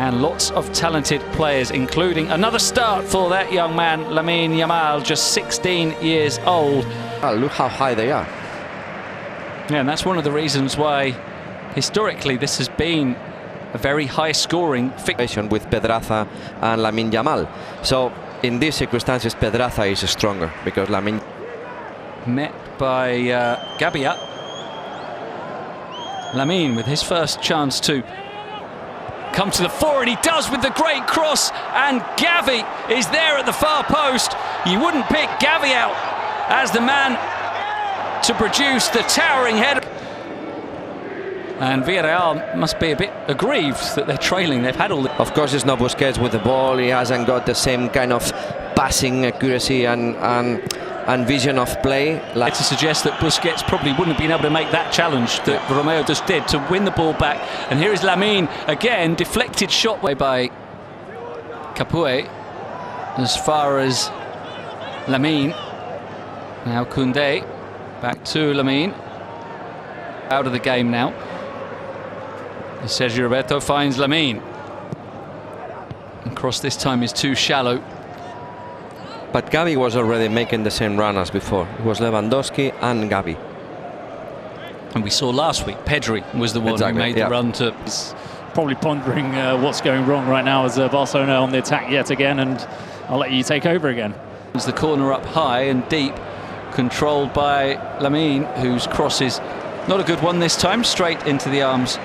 And lots of talented players, including another start for that young man, Lamine Yamal, just 16 years old. Oh, look how high they are. Yeah, and that's one of the reasons why, historically, this has been a very high-scoring fiction with Pedraza and Lamine Yamal. So, in these circumstances, Pedraza is stronger because Lamine... Met by Gabia. Lamine with his first chance to come to the fore, and he does with the great cross, and Gavi is there at the far post. You wouldn't pick Gavi out as the man to produce the towering header. And Villarreal must be a bit aggrieved that they're trailing. They've had all the... Of course, it's not Busquets with the ball. He hasn't got the same kind of passing accuracy and vision of play. Like to suggest that Busquets probably wouldn't have been able to make that challenge that Romeo just did to win the ball back. And here is Lamine again, deflected shot way by Capoue. As far as Lamine, now Koundé, back to Lamine, out of the game now. Sergio Roberto finds Lamine. And cross this time is too shallow. But Gavi was already making the same run as before. It was Lewandowski and Gavi. And we saw last week, Pedri was the one who made the run to... He's probably pondering what's going wrong right now as Barcelona on the attack yet again, and I'll let you take over again. It's the corner up high and deep, controlled by Lamine, whose cross is not a good one this time, straight into the arms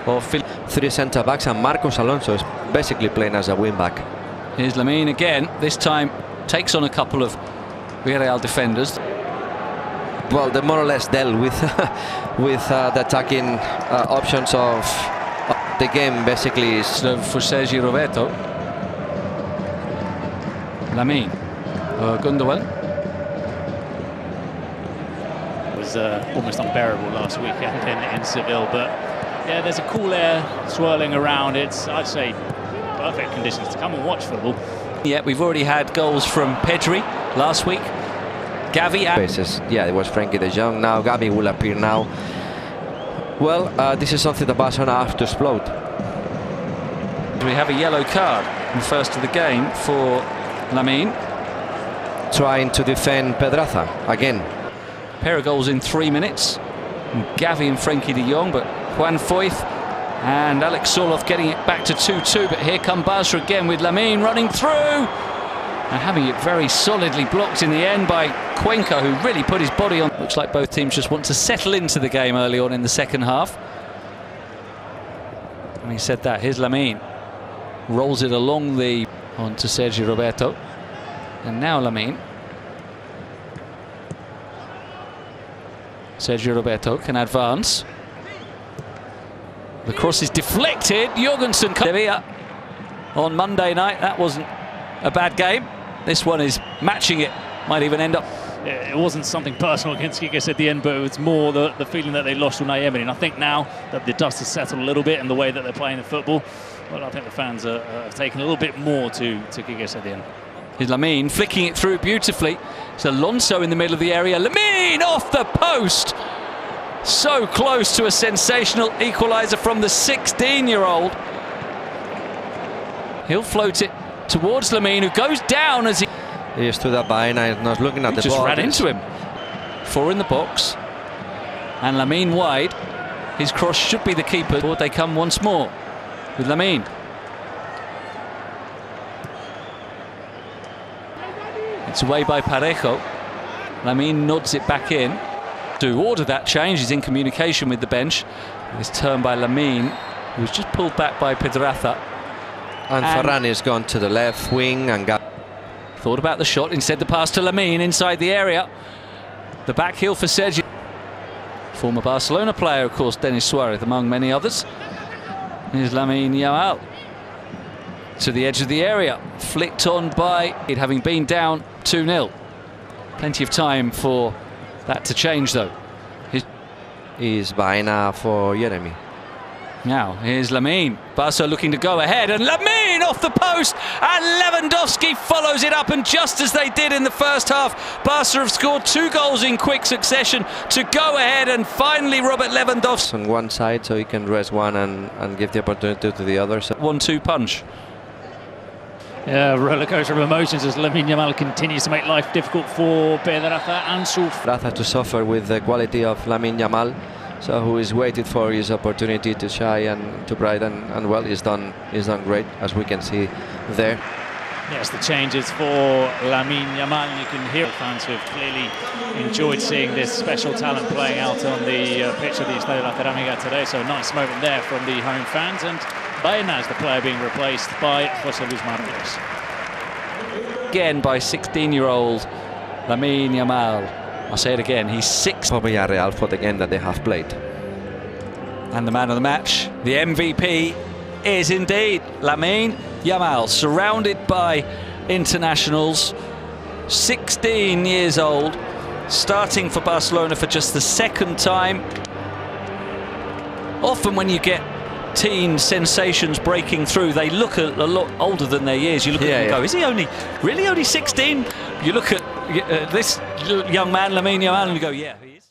of three centre-backs, and Marcos Alonso is basically playing as a wing-back. Here's Lamine again, this time takes on a couple of Villarreal defenders. Well, they more or less dealt with the attacking options of the game, basically. For Sergio Roberto. Lamine. Gundogan. It was almost unbearable last weekend in Seville, but yeah, there's a cool air swirling around. It's, I'd say, perfect conditions to come and watch football. Yeah, we've already had goals from Pedri last week. Gavi. Yeah, it was Frankie de Jong. Now Gavi will appear now. Well, this is something that Barcelona have to explode. We have a yellow card in the first of the game for Lamine. Trying to defend Pedraza again. Pair of goals in 3 minutes. And Gavi and Frankie de Jong, but Juan Foyth and Alex Soloth getting it back to 2-2. But here come Barca again with Lamine running through and having it very solidly blocked in the end by Cuenca, who really put his body on. Looks like both teams just want to settle into the game early on in the second half. And he said that. Here's Lamine. Rolls it along the... on to Sergio Roberto. And now Lamine. Sergio Roberto can advance. The cross is deflected. Jorgensen on Monday night. That wasn't a bad game. This one is matching it. Might even end up. It wasn't something personal against Quiques at the end, but it was more the feeling that they lost Unai Emery. And I think now that the dust has settled a little bit in the way that they're playing the football, well, I think the fans have taken a little bit more to Quiques at the end. Here's Lamine flicking it through beautifully. It's Alonso in the middle of the area. Lamine off the post. So close to a sensational equaliser from the 16-year-old. He'll float it towards Lamine, who goes down as he stood up behind and was looking at the ball. Just ran into him. 4 in the box. And Lamine wide. His cross should be the keeper. Forward they come once more with Lamine. It's away by Parejo. Lamine nods it back in. To order that change, he's in communication with the bench. This turn by Lamine, who was just pulled back by Pedraza. And Ferran has gone to the left wing and got... Thought about the shot, instead the pass to Lamine inside the area. The back heel for Sergio. Former Barcelona player, of course, Denis Suarez, among many others. Here's Lamine Yamal. To the edge of the area, flicked on by it, having been down 2-0. Plenty of time for that to change, though. Is Baena for Jeremy. Now, here's Lamine. Barca looking to go ahead, and Lamine off the post, and Lewandowski follows it up, and just as they did in the first half, Barca have scored 2 goals in quick succession to go ahead, and finally Robert Lewandowski on one side so he can rest one and give the opportunity to the other. So 1-2 punch. Yeah, rollercoaster of emotions as Lamine Yamal continues to make life difficult for Pedraza and Souf. Pedraza to suffer with the quality of Lamine Yamal, so who is waited for his opportunity to shine and to brighten, and well, he's done great, as we can see there. Yes, the changes for Lamine Yamal. You can hear fans who have clearly enjoyed seeing this special talent playing out on the pitch of the Estadio La Ceramica today. So a nice moment there from the home fans. And Baena, the player being replaced by José Luis Martínez. Again by 16-year-old Lamine Yamal. I'll say it again, he's 6. For Villarreal for the game that they have played. And the man of the match, the MVP, is indeed Lamine Yamal, surrounded by internationals, 16 years old, starting for Barcelona for just the 2nd time. Often when you get teen sensations breaking through, they look a lot older than their years. You look at them and go, is he really only 16? You look at this young man, Lamine Yamal, and you go, yeah, he is.